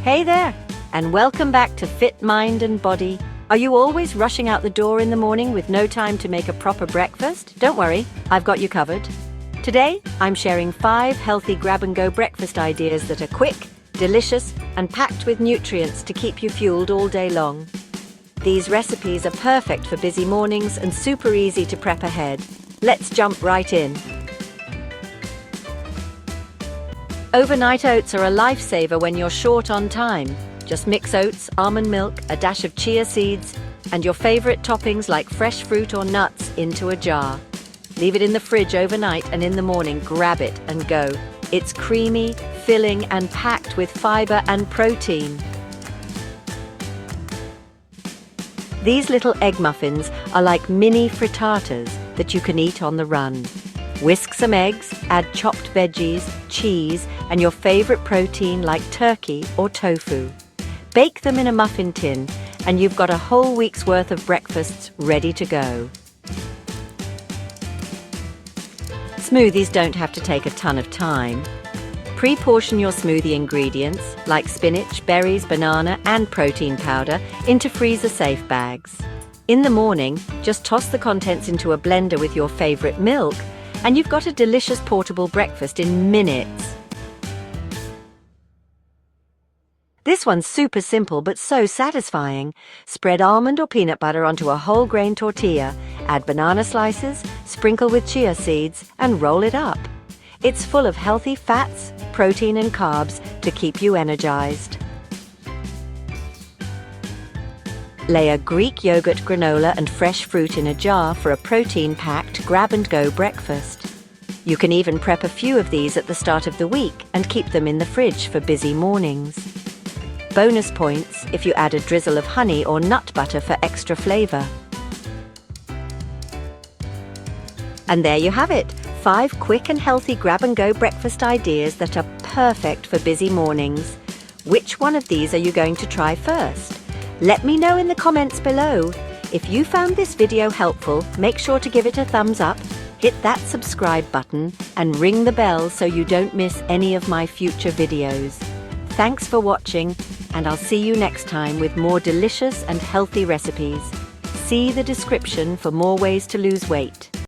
Hey there, and welcome back to Fit Mind and Body. Are you always rushing out the door in the morning with no time to make a proper breakfast? Don't worry, I've got you covered. Today, I'm sharing 5 healthy grab-and-go breakfast ideas that are quick, delicious, and packed with nutrients to keep you fueled all day long. These recipes are perfect for busy mornings and super easy to prep ahead. Let's jump right in. Overnight oats are a lifesaver when you're short on time. Just mix oats, almond milk, a dash of chia seeds, and your favorite toppings like fresh fruit or nuts into a jar. Leave it in the fridge overnight and in the morning, grab it and go. It's creamy, filling, and packed with fiber and protein. These little egg muffins are like mini frittatas that you can eat on the run. Whisk some eggs, add chopped veggies, cheese, and your favorite protein like turkey or tofu. Bake them in a muffin tin, and you've got a whole week's worth of breakfasts ready to go. Smoothies don't have to take a ton of time. Pre-portion your smoothie ingredients, like spinach, berries, banana, and protein powder, into freezer-safe bags. In the morning, just toss the contents into a blender with your favorite milk, and you've got a delicious portable breakfast in minutes. This one's super simple but so satisfying. Spread almond or peanut butter onto a whole grain tortilla, add banana slices, sprinkle with chia seeds, and roll it up. It's full of healthy fats, protein, and carbs to keep you energized. Layer Greek yogurt, granola, and fresh fruit in a jar for a protein-packed grab-and-go breakfast. You can even prep a few of these at the start of the week and keep them in the fridge for busy mornings. Bonus points if you add a drizzle of honey or nut butter for extra flavor. And there you have it, 5 quick and healthy grab-and-go breakfast ideas that are perfect for busy mornings. Which one of these are you going to try first? Let me know in the comments below. If you found this video helpful, make sure to give it a thumbs up, hit that subscribe button, and ring the bell so you don't miss any of my future videos. Thanks for watching, and I'll see you next time with more delicious and healthy recipes. See the description for more ways to lose weight.